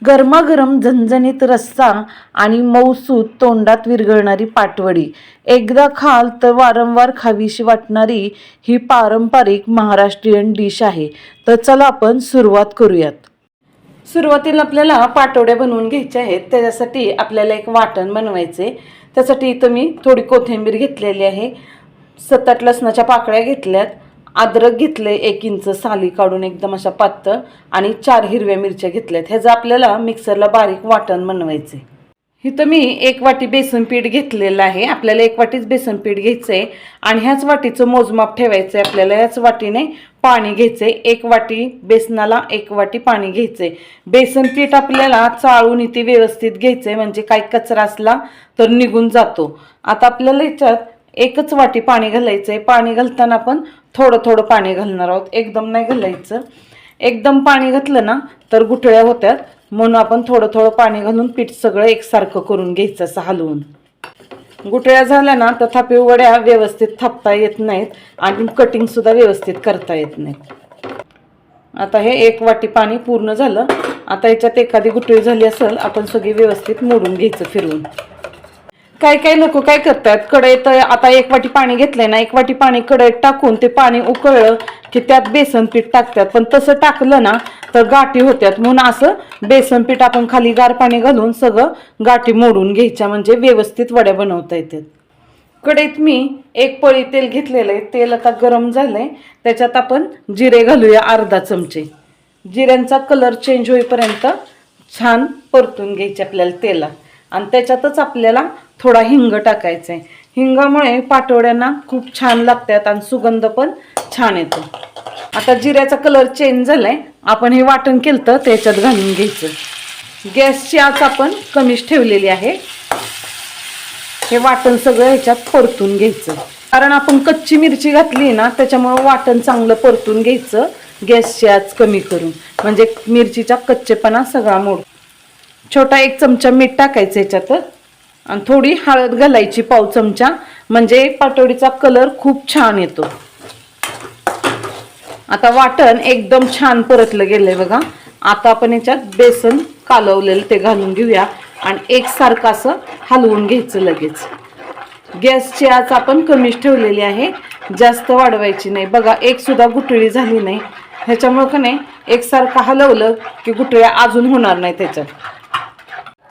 गरमागरम झणझणीत रस्सा आणि मऊसूत तोंडात विरघळणारी पाटवडी एकदा खाल तर वारंवार खावीशी वाटणारी ही पारंपरिक महाराष्ट्रीयन डिश आहे. तर चला आपण सुरुवात करूयात. सुरुवातीला आपल्याला पाटवड्या बनवून घ्यायच्या आहेत. त्याच्यासाठी आपल्याला एक वाटण बनवायचे. त्यासाठी इथं मी थोडी कोथिंबीर घेतलेली आहे, 7-8 लसणाच्या पाकळ्या घेतल्यात, अद्रक घेतले 1 इंच साली काढून एकदम अशा पातळ, आणि 4 हिरव्या मिरच्या घेतल्यात. ह्याचं आपल्याला मिक्सरला बारीक वाटण बनवायचे. इथं मी 1 वाटी बेसन पीठ घेतलेलं आहे. आपल्याला 1 वाटीच बेसन पीठ घ्यायचं आहे आणि ह्याच वाटीचं मोजमाप ठेवायचं आहे. आपल्याला ह्याच वाटीने पाणी घ्यायचं आहे. 1 वाटी बेसनाला 1 वाटी पाणी घ्यायचं आहे. बेसन पीठ आपल्याला चाळून इथे व्यवस्थित घ्यायचं आहे, म्हणजे काही कचरा असला तर निघून जातो. आता आपल्याला ह्याच्यात 1च वाटी पाणी घालायचं आहे. पाणी घालताना आपण थोडं थोडं पाणी घालणार आहोत, एकदम नाही घालायचं. एकदम पाणी घातलं ना तर गुठळ्या होत्यात, म्हणून आपण थोडं थोडं पाणी घालून पीठ सगळं एकसारखं करून घ्यायचं असं हलवून. गुठळ्या झाल्या ना तर थापीव वड्या व्यवस्थित थापता येत नाहीत आणि कटिंगसुद्धा व्यवस्थित करता येत नाहीत. आता हे 1 वाटी पाणी पूर्ण झालं. आता याच्यात एखादी गुठळी झाली असेल, आपण सगळी व्यवस्थित मोडून घ्यायचं फिरवून. काही लोक काय करतात, कढईत आता 1 वाटी पाणी घेतलंय ना, 1 वाटी पाणी कढईत टाकून ते पाणी उकळलं की त्यात बेसन पीठ टाकतात. पण तसं टाकलं ना तर गाठी होत्यात, म्हणून असं बेसन पीठ आपण खाली गार पाणी घालून सगळं गाठी मोडून घ्यायच्या, म्हणजे व्यवस्थित वड्या बनवता येतात. कढईत मी 1 पळी तेल घेतलेलं आहे. तेल आता गरम झालंय. त्याच्यात आपण जिरे घालूया अर्धा चमचे. जिऱ्यांचा कलर चेंज होईपर्यंत छान परतून घ्यायचे आपल्याला तेलात, आणि त्याच्यातच आपल्याला थोडा हिंग टाकायचा आहे. हिंगामुळे पाटवड्यांना खूप छान लागतात आणि सुगंध पण छान येतो. आता जिऱ्याचा कलर चेंज झालाय. आपण हे वाटण केलं तर त्याच्यात घालून घ्यायचं. गॅसची आच आपण कमीच ठेवलेली आहे. हे वाटण सगळं ह्याच्यात परतून घ्यायचं, कारण आपण कच्ची मिरची घातली ना, त्याच्यामुळे वाटण चांगलं परतून घ्यायचं गॅसची आच कमी करून, म्हणजे मिरचीचा कच्चेपणा सगळा मोड. छोटा 1 चमचा मीठ टाकायचं ह्याच्यात, आणि थोडी हळद घालायची 1/2 चमचा, म्हणजे पाटवडीचा कलर खूप छान येतो. आता वाटण एकदम छान परतलं गेलंय बघा. आता आपण याच्यात बेसन कालवलेलं ते घालून घेऊया आणि एकसारखं असं हलवून घ्यायचं लगेच. गॅसची आच आपण कमीच ठेवलेली आहे, जास्त वाढवायची नाही. बघा, एक सुद्धा गुठळी झाली नाही. ह्याच्यामुळे का नाही एकसारखं हलवलं की गुठळ्या अजून होणार नाही त्याच्यात.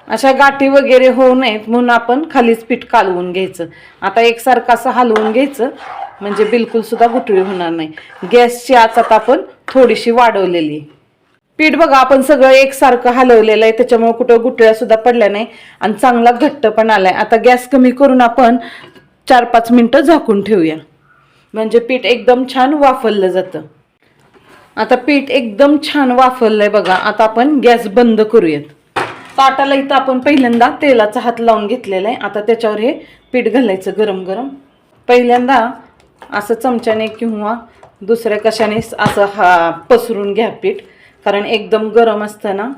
अशा गाठी वगैरे होऊ नयेत म्हणून आपण खालीच पीठ कालवून घ्यायचं. आता एकसारखं असं हलवून घ्यायचं, म्हणजे बिलकुल सुद्धा गुठळी होणार नाही. गॅसची आच आता आपण थोडीशी वाढवलेली. पीठ बघा आपण सगळं एकसारखं हलवलेलं आहे, त्याच्यामुळे कुठं गुठळ्या सुद्धा पडल्या नाही आणि चांगला घट्ट पण आलाय. आता गॅस कमी करून आपण 4-5 मिनिटं झाकून ठेवूया, म्हणजे पीठ एकदम छान वाफवलं जातं. आता पीठ एकदम छान वाफवलंय बघा. आता आपण गॅस बंद करूयात. ताटाला इथं आपण पहिल्यांदा तेलाचा हात लावून घेतलेला आहे. आता त्याच्यावर हे पीठ घालायचं गरम गरम. पहिल्यांदा असं चमच्याने किंवा दुसऱ्या कशाने असं पसरून घ्या पीठ, कारण एकदम गरम असतं ना.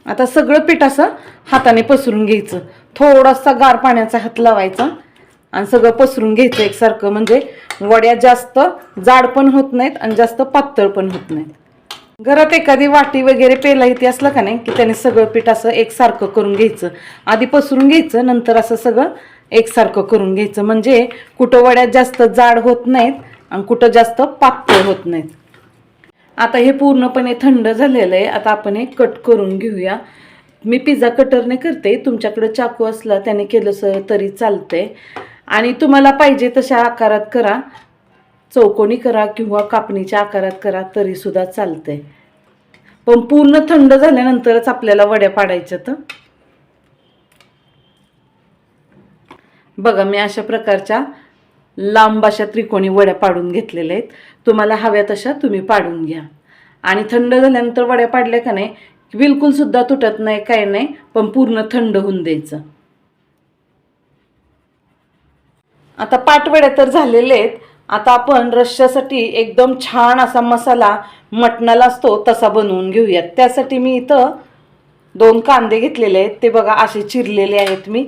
आता सगळं पीठ असं हाताने पसरून घ्यायचं. थोडासा गार पाण्याचा हात लावायचा आणि सगळं पसरून घ्यायचं एकसारखं, म्हणजे वड्या जास्त जाड पण होत नाहीत आणि जास्त पातळ पण होत नाहीत. घरात एखादी वाटी वगैरे पेला इथे असलं का नाही की त्याने सगळं पीठ असं एकसारखं करून घ्यायचं. आधी पसरून घ्यायचं, नंतर असं सगळं एकसारखं करून घ्यायचं, म्हणजे कुठं वड्या जास्त जाड होत नाहीत आणि कुठं जास्त पातळ होत नाहीत. आता हे पूर्णपणे थंड झालेलं आहे. आता आपण हे कट करून घेऊया. मी पिझ्झा कटरने करते, तुमच्याकडे चाकू असला त्याने केलं तरी चालतंय. आणि तुम्हाला पाहिजे तशा आकारात करा, चौकोनी करा किंवा कापणीच्या आकारात करा तरी सुद्धा चालतंय. पण पूर्ण थंड झाल्यानंतरच आपल्याला वड्या पाडायच्या. तर बघा, मी अशा प्रकारच्या लांब अशा त्रिकोणी वड्या पाडून घेतलेल्या आहेत. तुम्हाला हव्या तशा तुम्ही पाडून घ्या. आणि थंड झाल्यानंतर वड्या पाडल्या का नाही बिलकुल सुद्धा तुटत नाही, काय नाही, पण पूर्ण थंड होऊन द्यायचं. आता पाटवड्या तर झालेले आहेत. आता आपण रश्श्यासाठी एकदम छान असा मसाला मटणाला असतो तसा बनवून घेऊयात. त्यासाठी मी इथं 2 कांदे घेतलेले आहेत. ते बघा असे चिरलेले आहेत मी.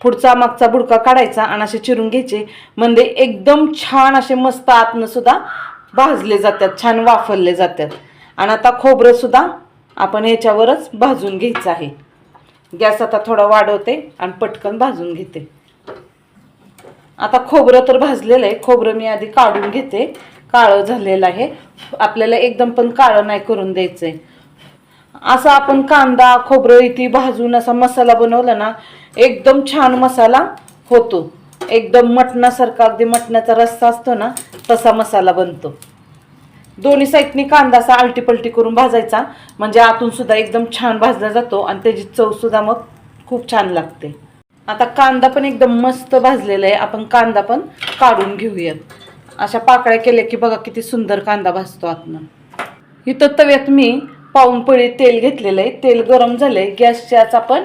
पुढचा मागचा बुडका काढायचा आणि असे चिरून घ्यायचे, म्हणजे एकदम छान असे मस्त आतनं सुद्धा भाजले जातात, छान वाफरले जातात. आणि आता खोबरं सुद्धा आपण याच्यावरच भाजून घ्यायचं आहे. गॅस आता थोडा वाढवते आणि पटकन भाजून घेते. आता खोबरं तर भाजलेलं आहे. खोबरं मी आधी काढून घेते. काळं झालेलं आहे. आपल्याला एकदम पण काळं नाही करून द्यायचंय. असं आपण कांदा खोबरं इथे भाजून असा मसाला बनवला ना, एकदम छान मसाला होतो. एकदम मटणासारखा, अगदी मटणाचा रस्सा असतो ना तसा मसाला बनतो. दोन्ही साईडनी कांदा असा आलटीपलटी करून भाजायचा, म्हणजे आतून सुद्धा एकदम छान भाजला जातो आणि त्याची चव सुद्धा मग खूप छान लागते. आता कांदा पण एकदम मस्त भाजलेला आहे. आपण कांदा पण काढून घेऊयात. अशा पाकळ्या केल्या की बघा किती सुंदर कांदा भाजतो आतनं. इथं तव्यात मी पाऊण पळी तेल घेतलेलं आहे. तेल गरम झालंय. गॅसची आच आपण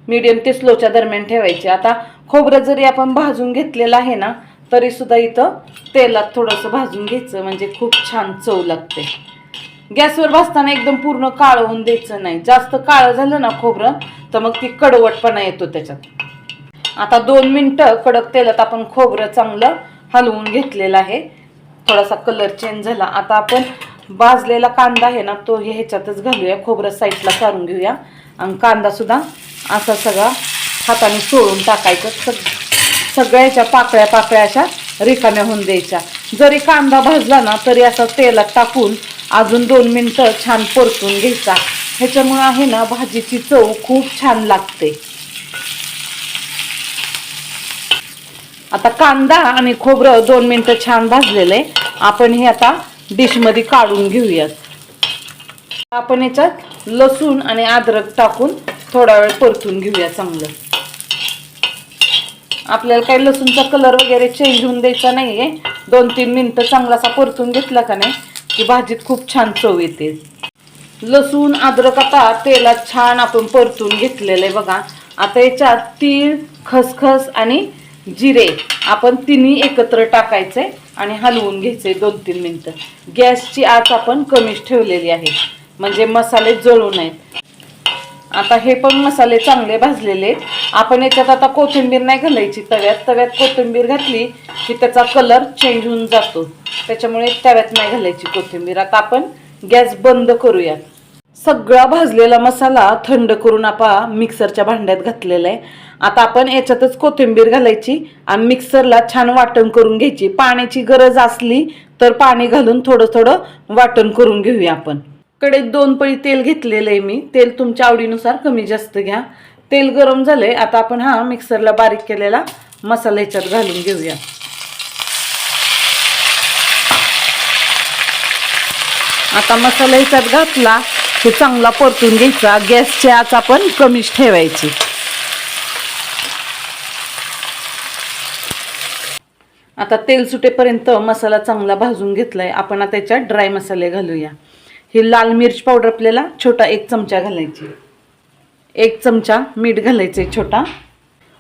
मीडियम ते स्लोच्या दरम्यान ठेवायची. आता खोबरं जरी आपण भाजून घेतलेलं आहे ना, तरी सुद्धा इथं तेलात थोडंसं भाजून घ्यायचं, म्हणजे खूप छान चव लागते. गॅसवर भाजताना एकदम पूर्ण काळं होऊन द्यायचं नाही. जास्त काळं झालं ना खोबरं तर मग ती कडवटपणा येतो त्याच्यात. आता 2 मिनिटं कडक तेलात आपण खोबरं चांगलं हलवून घेतलेलं आहे. थोडासा कलर चेंज झाला. आता आपण भाजलेला कांदा आहे ना, तो ह्याच्यातच घालूया. खोबरं साईडला काढून घेऊया आणि कांदा सुद्धा असा सगळा हाताने चोळून टाकायचं. सगळ्याच्या पाकळ्या पाकळ्या अशा रिकाम्या होऊन द्यायच्या. जरी कांदा भाजला ना तरी असा तेलात टाकून अजून 2 मिनिटं छान परतून घ्यायचा. ह्याच्यामुळे आहे ना भाजीची चव खूप छान लागते. आता कांदा आणि खोबरं 2 मिनिटं छान भाजलेलं आहे. आपण हे आता डिशमध्ये काढून घेऊयात. आपण याच्यात लसूण आणि अद्रक टाकून थोडा वेळ परतून घेऊया चांगलं. आपल्याला काही लसूणचा कलर वगैरे चेंज होऊन द्यायचा नाहीये. 2-3 मिनिटं चांगलासा परतून घेतला का नाही की भाजीत खूप छान चव येते. लसूण अद्रक आता तेलात छान आपण परतून घेतलेलं आहे बघा. आता याच्यात तीळ खसखस आणि जिरे आपण तिन्ही एकत्र टाकायचे आणि हलवून घ्यायचे 2-3 मिनिटं. गॅसची आच आपण कमीच ठेवलेली आहे, म्हणजे मसाले जळू नयेत. आता हे पण मसाले चांगले भाजलेले आहेत. आपण याच्यात आता कोथिंबीर नाही घालायची. तव्यात कोथिंबीर घातली की त्याचा कलर चेंज होऊन जातो. त्याच्यामुळे तव्यात नाही घालायची कोथिंबीर. आता आपण गॅस बंद करूया. सगळा भाजलेला मसाला थंड करून आपण मिक्सरच्या भांड्यात घातलेला आहे. आता आपण याच्यातच कोथिंबीर घालायची आणि मिक्सरला छान वाटण करून घ्यायची. पाण्याची गरज असली तर पाणी घालून थोडं थोडं वाटण करून घेऊया. आपण कढईत 2 पळी तेल घेतलेलं आहे मी. तेल तुमच्या आवडीनुसार कमी जास्त घ्या. तेल गरम झालंय. आता आपण हा मिक्सरला बारीक केलेला मसाला याच्यात घालून घेऊया. आता मसाला याच्यात घातला की चांगला परतून घ्यायचा. गॅसची आच आपण कमीच ठेवायची. आता तेल सुटेपर्यंत मसाला चांगला भाजून घेतलाय. आपण आता त्याच्यात ड्राय मसाले घालूया. ही लाल मिर्च पावडर आपल्याला छोटा 1 चमचा घालायची. 1 चमचा मीठ घालायचे छोटा.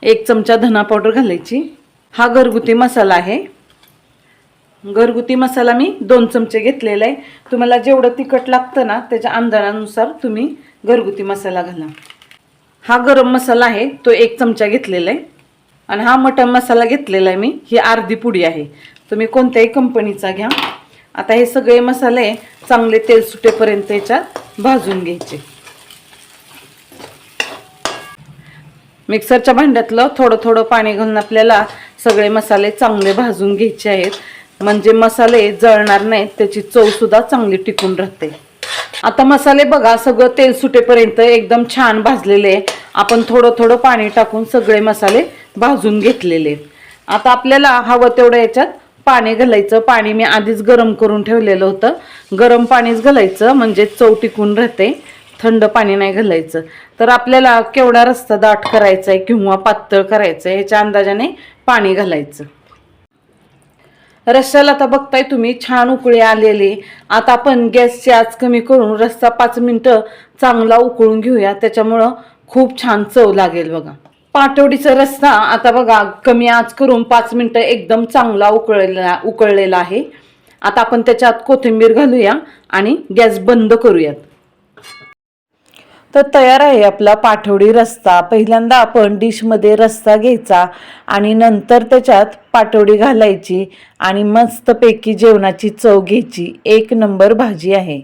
1 चमचा धना पावडर घालायची. हा घरगुती मसाला आहे. घरगुती मसाला मी 2 चमचे घेतलेला आहे. तुम्हाला जेवढं तिखट लागतं ना त्याच्या अंदाजानुसार तुम्ही घरगुती मसाला घाला. हा गरम मसाला आहे तो 1 चमचा घेतलेला आहे. आणि हा मटन मसाला घेतलेला आहे मी. ही अर्धी पुडी आहे. तुम्ही कोणत्याही कंपनीचा घ्या. आता हे सगळे मसाले चांगले तेल सुटेपर्यंत याच्यात भाजून घ्यायचे. मिक्सरच्या भांड्यातलं थोडं थोडं पाणी घालून आपल्याला सगळे मसाले चांगले भाजून घ्यायचे आहेत, म्हणजे मसाले जळणार नाहीत, त्याची चव सुद्धा चांगली टिकून राहते. आता मसाले बघा सगळं तेल सुटेपर्यंत एकदम छान भाजलेले. आपण थोडं थोडं पाणी टाकून सगळे मसाले भाजून घेतलेले. आता आपल्याला हवं तेवढं याच्यात पाणी घालायचं. पाणी मी आधीच गरम करून ठेवलेलं होतं. गरम पाणीच घालायचं म्हणजे चव टिकून राहते. थंड पाणी नाही घालायचं. तर आपल्याला केवढा रस्सा दाट करायचा आहे किंवा पातळ करायचं आहे ह्याच्या अंदाजाने पाणी घालायचं. रस्स्याला आता बघताय तुम्ही छान उकळी आलेली. आता आपण गॅसची आच कमी करून रस्सा 5 मिनिटं चांगला उकळून घेऊया. त्याच्यामुळं खूप छान चव लागेल बघा. पाटवडीचा रस्सा आता बघा कमी आच करून 5 मिनिटं एकदम चांगला उकळलेला आहे. आता आपण त्याच्यात कोथिंबीर घालूया आणि गॅस बंद करूयात. तर तयार आहे आपला पाटवडी रस्सा. पहिल्यांदा आपण डिशमध्ये रस्सा घ्यायचा आणि नंतर त्याच्यात पाटवडी घालायची आणि मस्तपैकी जेवणाची चव घ्यायची. 1 नंबर भाजी आहे.